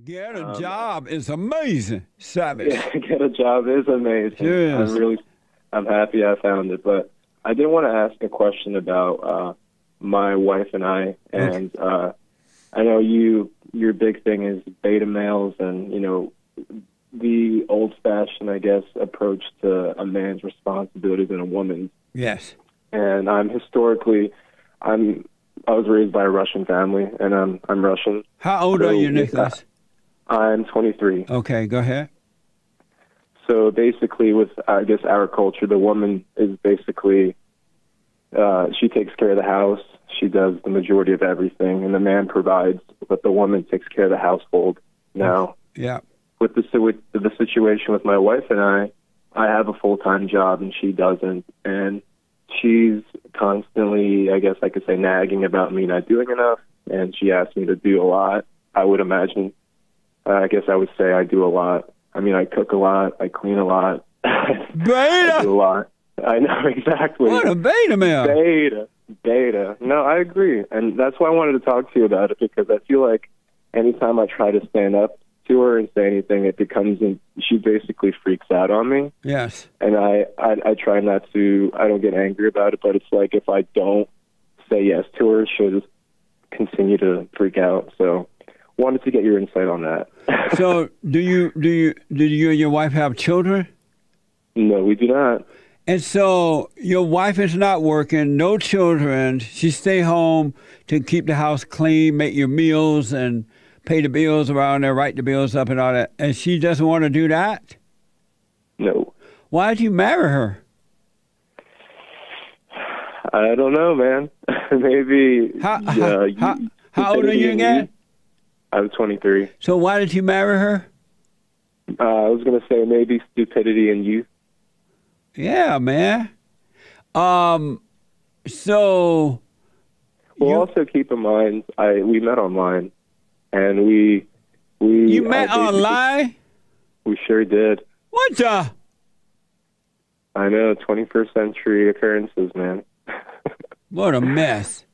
Get a job is amazing, Savage. Yeah, get a job is amazing. Yes. I'm happy I found it. But I did want to ask a question about my wife and I. And I know your big thing is beta males and, the old-fashioned, I guess, approach to a man's responsibilities and a woman's. Yes. And I was raised by a Russian family, and I'm Russian. How old are you, Nicholas? I'm 23. Okay, go ahead. So basically, with, I guess, our culture, the woman is basically, she takes care of the house. She does the majority of everything, and the man provides, but the woman takes care of the household. Now, yeah. With the situation with my wife and I have a full-time job, and she doesn't. And she's constantly, I guess I could say, nagging about me not doing enough, and she asks me to do a lot. I would imagine. I guess I would say I do a lot. I mean, I cook a lot. I clean a lot. Beta! I do a lot. I know, exactly. What a beta male. Beta. No, I agree. And that's why I wanted to talk to you about it, because I feel like anytime I try to stand up to her and say anything, it becomes, she basically freaks out on me. Yes. And I try not to, I don't get angry about it, but it's like if I don't say yes to her, she'll just continue to freak out. So wanted to get your insight on that. So do you and your wife have children? No, we do not. And so your wife is not working, no children. She stay home to keep the house clean, make your meals, and pay the bills around there, write the bills up and all that. And she doesn't want to do that? No. Why did you marry her? I don't know, man. Maybe. How old are you again? I was 23. So why did you marry her? I was going to say maybe stupidity and youth. Yeah, man. So. Well, also keep in mind, we met online, and we. You met online? We sure did. What the? I know, 21st century occurrences, man. What a mess.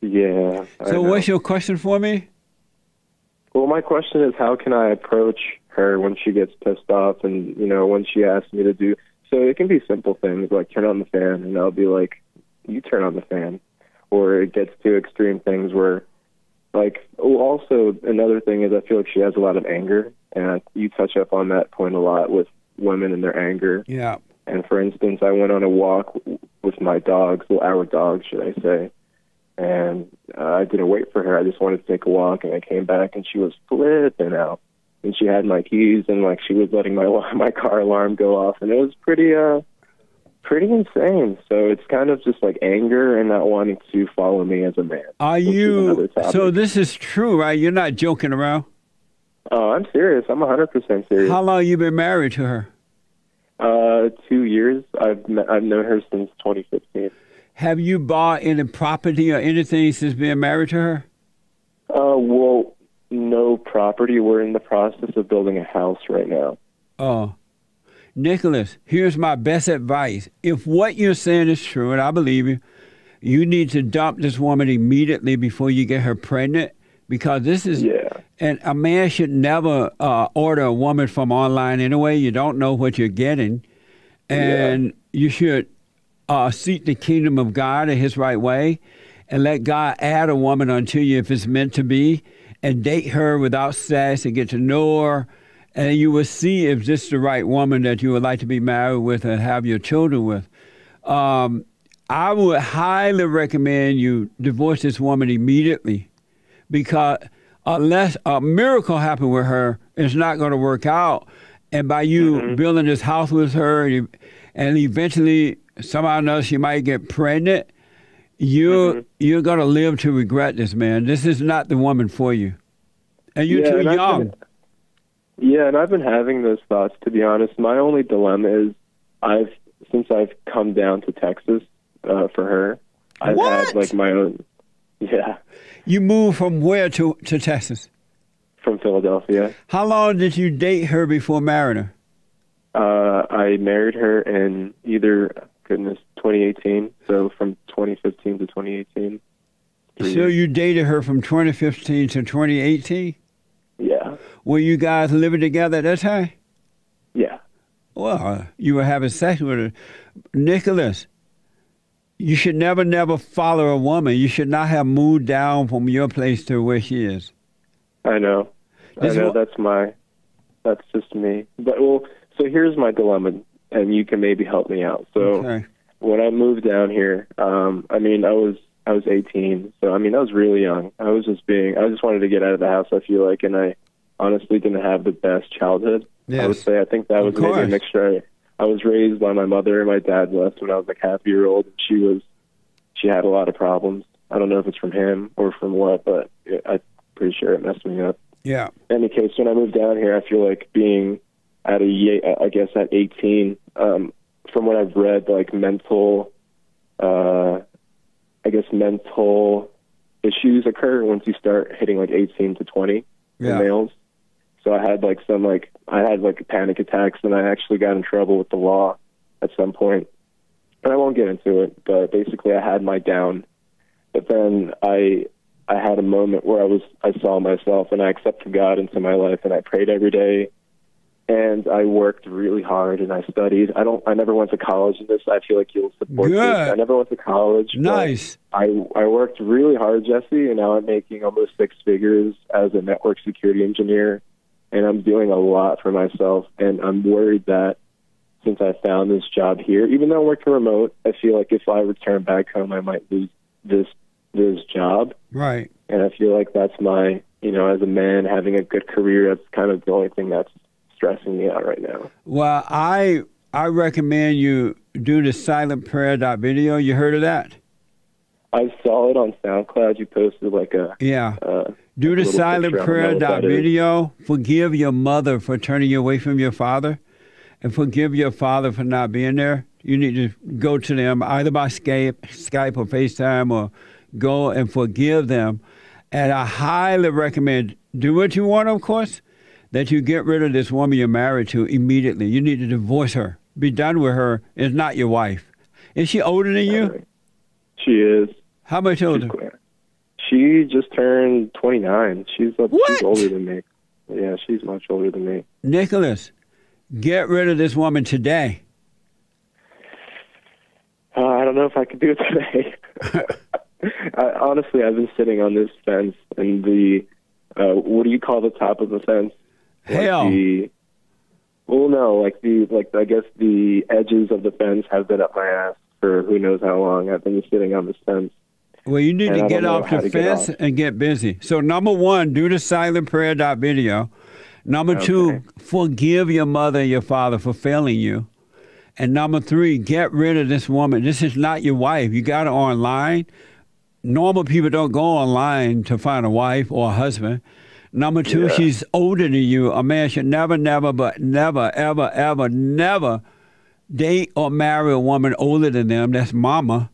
Yeah. So what's your question for me? Well, my question is, how can I approach her when she gets pissed off and, when she asks me to do... So it can be simple things like turn on the fan, and I'll be like, you turn on the fan. Or it gets to extreme things where, also another thing is I feel like she has a lot of anger, and you touch up on that point a lot with women and their anger. Yeah. And for instance, I went on a walk with my dogs, well, our dogs, should I say, and I didn't wait for her. I just wanted to take a walk, and I came back, and she was flipping out. And she had my keys, and she was letting my car alarm go off, and it was pretty insane. So it's kind of just anger and not wanting to follow me as a man. Are you? So this is true, right? You're not joking around. Oh, I'm serious. I'm 100% serious. How long you been married to her? 2 years. I've known her since 2015. Have you bought any property or anything since being married to her? Well, no property. We're in the process of building a house right now. Oh. Nicholas, here's my best advice. If what you're saying is true, and I believe you, you need to dump this woman immediately before you get her pregnant, because this is... Yeah. And a man should never order a woman from online anyway. You don't know what you're getting. And you should seek the kingdom of God in his right way and let God add a woman unto you if it's meant to be, and date her without sex and get to know her. And you will see if this is the right woman that you would like to be married with and have your children with. I would highly recommend you divorce this woman immediately, because unless a miracle happens with her, it's not going to work out. And by you building this house with her, and eventually somehow or another she might get pregnant, you're going to live to regret this, man. This is not the woman for you. And you're too young. And I've been having those thoughts, to be honest. My only dilemma is since I've come down to Texas for her, I've had my own... Yeah. You moved from where to Texas? From Philadelphia. How long did you date her before marrying her? I married her in 2018. So from 2015 to 2018. So you dated her from 2015 to 2018? Yeah. Were you guys living together at that time? Yeah. Well, you were having sex with her. Nicholas, you should never follow a woman. You should not have moved down from your place to where she is. I know. That's just me. But, well, so here's my dilemma, and you can maybe help me out. So when I moved down here, I mean, I was 18. So, I mean, I was really young. I just wanted to get out of the house, I feel like, and I honestly didn't have the best childhood. Yes. I would say I think that was maybe a mixture. I was raised by my mother, and my dad left when I was like half a year old. She had a lot of problems. I don't know if it's from him or from what, but I'm pretty sure it messed me up. Yeah. In any case, when I moved down here, I feel like being at 18, from what I've read, like mental issues occur once you start hitting like 18 to 20 in males. So I had panic attacks, and I actually got in trouble with the law at some point. And I won't get into it, but basically I had my down. But then I had a moment where I saw myself, and I accepted God into my life, and I prayed every day, and I worked really hard, and I studied. I never went to college in this. I feel like you'll support this. I never went to college. Nice. I worked really hard, Jesse, and now I'm making almost 6 figures as a network security engineer, and I'm doing a lot for myself, and I'm worried that since I found this job here, even though I'm working remote, I feel like if I return back home, I might lose this job. Right. And I feel like that's my, as a man, having a good career, that's kind of the only thing that's stressing me out right now. Well, I recommend you do the silent prayer video. You heard of that? I saw it on SoundCloud. You posted like a... Yeah. Do the silent prayer video. Forgive your mother for turning you away from your father, and forgive your father for not being there. You need to go to them either by Skype or FaceTime, or go and forgive them. And I highly recommend, do what you want, of course, that you get rid of this woman you're married to immediately. You need to divorce her. Be done with her. It's not your wife. Is she older than you? She is. How much older? She just turned 29. She's older than me. Yeah, she's much older than me. Nicholas, get rid of this woman today. I don't know if I could do it today. Honestly, I've been sitting on this fence, and what do you call the top of the fence? Hell. I guess the edges of the fence have been up my ass for who knows how long. I've been sitting on this fence. Well, you need to get off the fence and get busy. So, number 1, do the silent prayer video. Number 2, forgive your mother and your father for failing you. And number 3, get rid of this woman. This is not your wife. You got her online. Normal people don't go online to find a wife or a husband. Number 2, she's older than you. A man should never, ever date or marry a woman older than them. That's mama.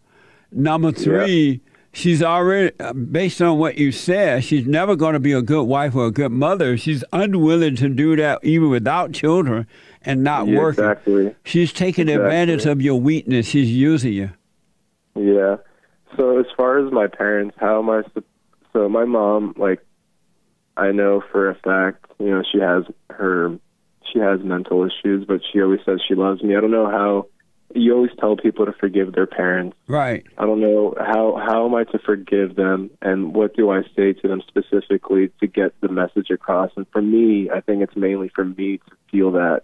Number 3, she's already, based on what you said, she's never going to be a good wife or a good mother. She's unwilling to do that even without children and not working. Exactly. She's taking advantage of your weakness. She's using you. Yeah. So as far as my parents, how am I? So my mom, I know for a fact, she has mental issues, but she always says she loves me. I don't know how. You always tell people to forgive their parents. Right. I don't know how am I to forgive them, and what do I say to them specifically to get the message across? And for me, I think it's mainly for me to feel that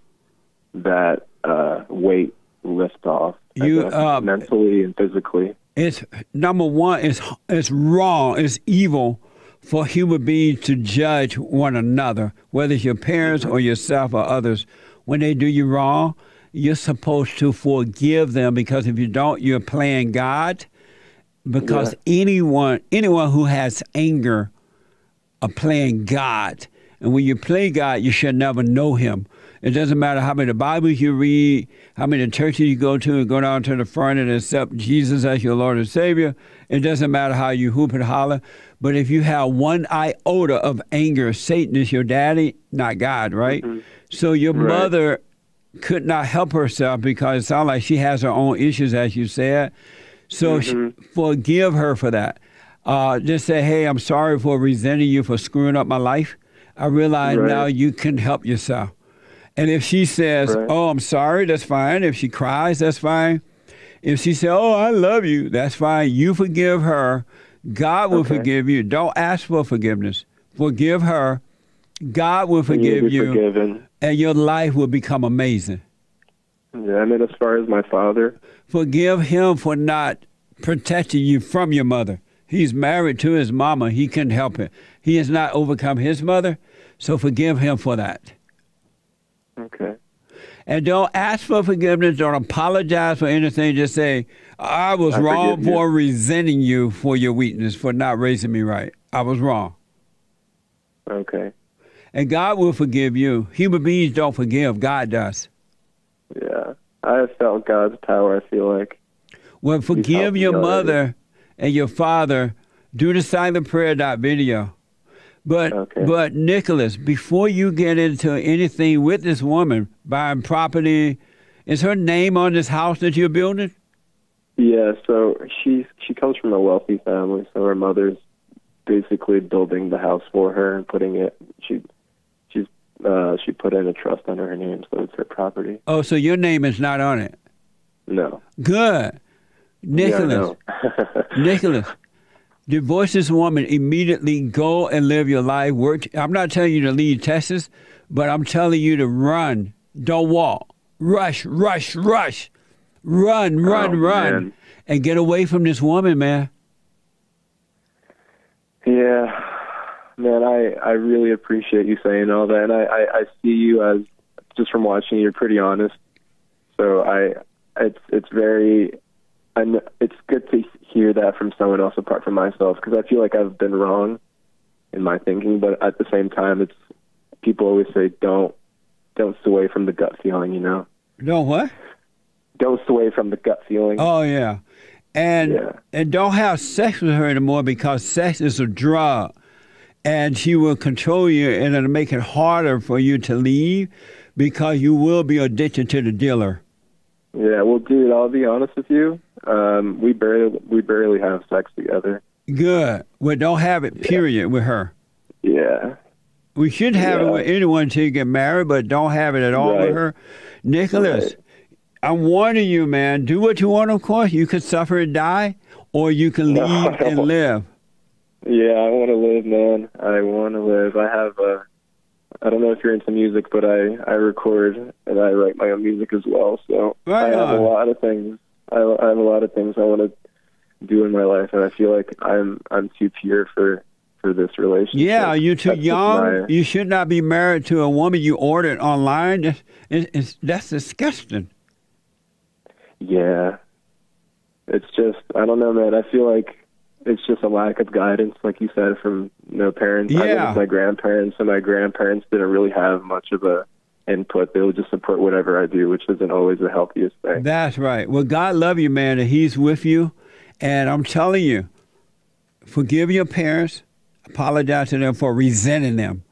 weight lift off, mentally and physically. It's number 1. It's wrong. It's evil for human beings to judge one another, whether it's your parents or yourself or others. When they do you wrong, you're supposed to forgive them, because if you don't, you're playing God. Because anyone who has anger are playing God. And when you play God, you should never know him. It doesn't matter how many Bibles you read, how many churches you go to and go down to the front and accept Jesus as your Lord and Savior. It doesn't matter how you hoop and holler. But if you have one iota of anger, Satan is your daddy, not God, right? Mm-hmm. So your mother could not help herself, because it sounds like she has her own issues, as you said. So forgive her for that. Just say, hey, I'm sorry for resenting you for screwing up my life. I realize Right. now you can help yourself. And if she says, Right. oh, I'm sorry, that's fine. If she cries, that's fine. If she says, oh, I love you, that's fine. You forgive her. God will Okay. forgive you. Don't ask for forgiveness. Forgive her. God will And you'll forgive be you. forgiven. And your life will become amazing. Yeah, and then as far as my father, Forgive him for not protecting you from your mother. He's married to his mama. He couldn't help it. He has not overcome his mother, so forgive him for that. okay. And don't ask for forgiveness. Don't apologize for anything. Just say, I was I wrong forgive you. for resenting you for your weakness, for not raising me right. I was wrong. Okay. And God will forgive you. Human beings don't forgive. God does. Yeah. I have felt God's power, I feel like. Well, helped forgive me your already. mother and your father. Do the silent prayer video. But Okay. but Nicholas, before you get into anything with this woman, buying property, is her name on this house that you're building? Yeah, so she comes from a wealthy family, so her mother's basically building the house for her and putting it she put in a trust under her name, so it's her property. Oh, so your name is not on it. No. Good. Nicholas. Yeah, I know. Nicholas, divorce this woman immediately. Go and live your life. Work. I'm not telling you to leave Texas, but I'm telling you to run. Don't walk. Rush, rush, rush. Run, run, Oh, run. man. And get away from this woman, man. Yeah. Man, I really appreciate you saying all that. And I see you as, just from watching, you're pretty honest. So it's good to hear that from someone else apart from myself, because I feel like I've been wrong in my thinking, but at the same time, people always say don't sway from the gut feeling, you know? Don't what? Don't sway from the gut feeling. Oh, yeah. And don't have sex with her anymore, because sex is a drug. And she will control you, and it'll make it harder for you to leave, because you will be addicted to the dealer. Yeah, well, dude, I'll be honest with you. We barely have sex together. Good. Well, don't have it, period, with her. Yeah. We should have it with anyone until you get married, but don't have it at all with her. Nicholas, I'm warning you, man. Do what you want, of course. You could suffer and die, or you can leave and live. Yeah, I want to live, man. I want to live. I don't know if you're into music, but I record and I write my own music as well. So I have a lot of things. I have a lot of things I want to do in my life, and I feel like I'm too pure for this relationship. Yeah, you're too young. You should not be married to a woman you ordered online. That's disgusting. Yeah. It's just, I don't know, man. I feel like it's just a lack of guidance, like you said, from parents. Yeah. I live with my grandparents, and my grandparents didn't really have much of a input. They would just support whatever I do, which isn't always the healthiest thing. That's right. Well, God love you, man, and He's with you. And I'm telling you, forgive your parents. Apologize to them for resenting them,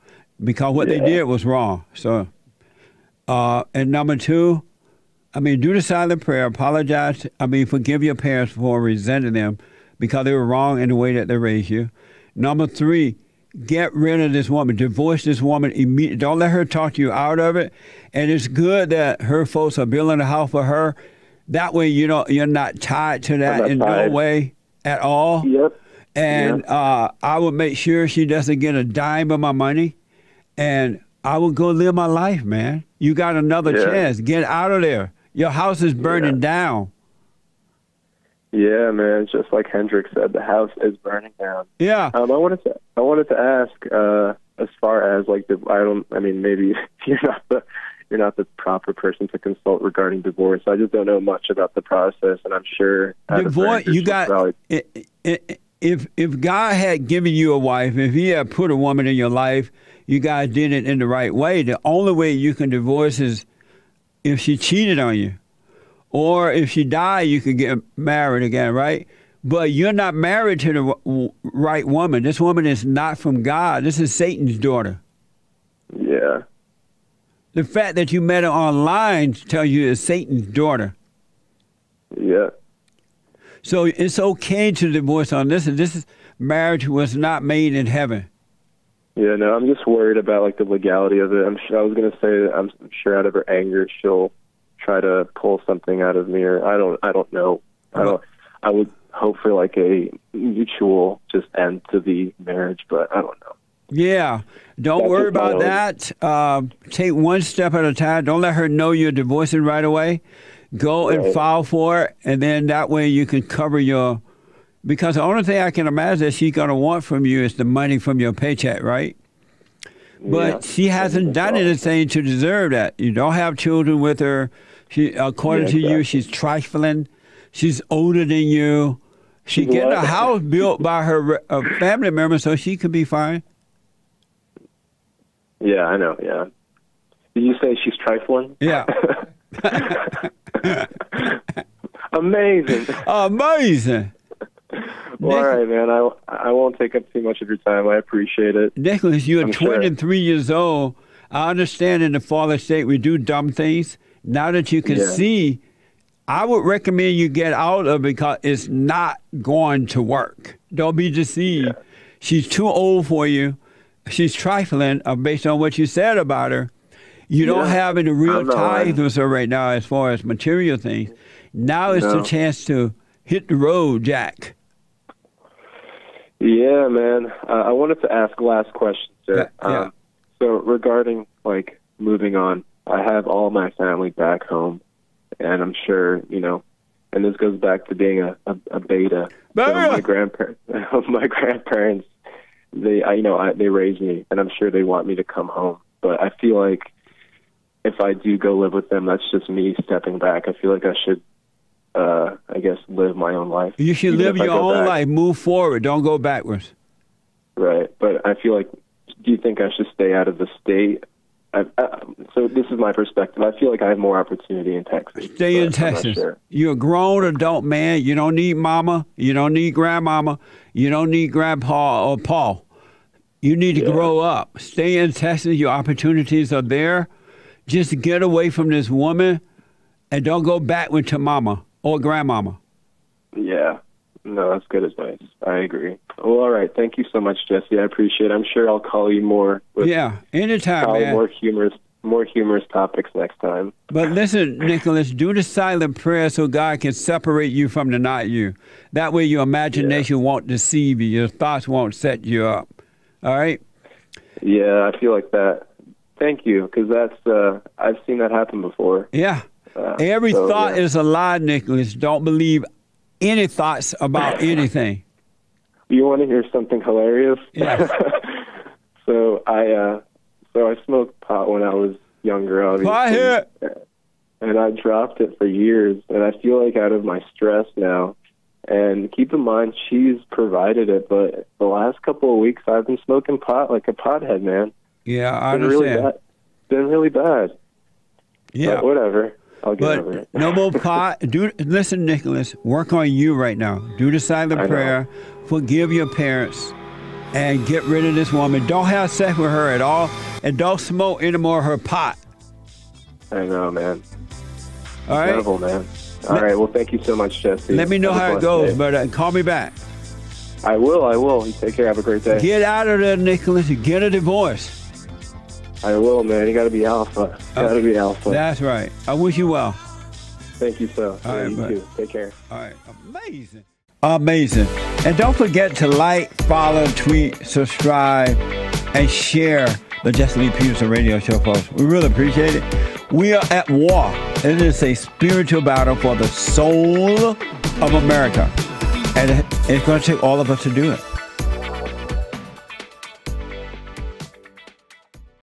because what they did was wrong. So, and number two, do the silent prayer. Apologize. Forgive your parents for resenting them, because they were wrong in the way that they raised you. Number three, get rid of this woman. Divorce this woman immediately. Don't let her talk you out of it. And it's good that her folks are building a house for her. That way, you're not tied to that in no way at all. Yep. And I would make sure she doesn't get a dime of my money. And I would go live my life, man. You got another chance. Get out of there. Your house is burning down. Yeah, man. Just like Hendrik said, the house is burning down. Yeah. I wanted to ask, as far as like maybe you're not the proper person to consult regarding divorce. I just don't know much about the process, and I'm sure divorce. You got if God had given you a wife, if He had put a woman in your life, you guys did it in the right way. The only way you can divorce is if she cheated on you. Or if she died, you could get married again, right? But you're not married to the right woman. This woman is not from God. This is Satan's daughter. Yeah. The fact that you met her online tells you it's Satan's daughter. Yeah. So it's okay to divorce on this. And this marriage was not made in heaven. Yeah, no, I'm just worried about like the legality of it. I was gonna say that I'm sure out of her anger she'll try to pull something out of me, or I don't know. I would hope for like a mutual just end to the marriage, but I don't know. Yeah, don't worry about that. Take one step at a time. Don't let her know you're divorcing right away. Go and file for it, and then that way you can cover your. Because the only thing I can imagine that she's going to want from you is the money from your paycheck, right? But she hasn't done anything to deserve that. You don't have children with her. She, according to you, she's trifling. She's older than you. She's getting a house built by her family member, so she could be fine. Yeah, I know, yeah. Did you say she's trifling? Yeah. Amazing. Amazing. Well, all right, man. I won't take up too much of your time. I appreciate it. Nicholas, you're 23 years old. I understand in the father state we do dumb things. Now that you can see, I would recommend you get out of it because it's not going to work. Don't be deceived. Yeah. She's too old for you. She's trifling based on what you said about her. You don't have any real ties with her right now as far as material things. Now is the chance to hit the road, Jack. Yeah, man. I wanted to ask last question, sir. So regarding, like, moving on, I have all my family back home, and I'm sure, you know, and this goes back to being a beta. So my grandparents, they raised me, and I'm sure they want me to come home. But I feel like if I do go live with them, that's just me stepping back. I feel like I should, I guess, live my own life. You should live your own life. Move forward. Don't go backwards. Right. But I feel like, do you think I should stay out of the state? So this is my perspective. I feel like I have more opportunity in Texas. Stay in Texas. Sure. You're a grown adult man. You don't need mama. You don't need grandmama. You don't need grandpa or Paul. You need to grow up. Stay in Texas. Your opportunities are there. Just get away from this woman and don't go back to mama or grandmama. Yeah. No, that's good advice. I agree. Well, all right. Thank you so much, Jesse. I appreciate it. I'm sure I'll call you more. Anytime, man. More humorous topics next time. But listen, Nicholas, do the silent prayer so God can separate you from the not you. That way your imagination won't deceive you. Your thoughts won't set you up. All right? Yeah, I feel like that. Thank you, because that's I've seen that happen before. Yeah. Every thought is a lie, Nicholas. Don't believe any thoughts about anything. You want to hear something hilarious? Yeah. So I smoked pot when I was younger, obviously. Pot here. And I dropped it for years, and I feel like out of my stress now. And keep in mind, she's provided it, but the last couple of weeks I've been smoking pot like a pothead, man. Yeah, I understand. It's been really bad. Yeah. But whatever. I'll get over it. No more pot. Listen, Nicholas, work on you right now. Do the silent prayer. Forgive your parents. And get rid of this woman. Don't have sex with her at all. And don't smoke any more of her pot. I know, man. All right? Terrible, man. All right. Well, thank you so much, Jesse. Let me know how it goes, but call me back. I will. You take care. Have a great day. Get out of there, Nicholas. Get a divorce. I will, man. You got to be alpha. Got to be alpha. That's right. I wish you well. Thank you, sir. All right, you too. Take care. All right. Amazing. Amazing. And don't forget to like, follow, tweet, subscribe, and share the Jesse Lee Peterson radio show, folks. We really appreciate it. We are at war. It is a spiritual battle for the soul of America. And it's going to take all of us to do it.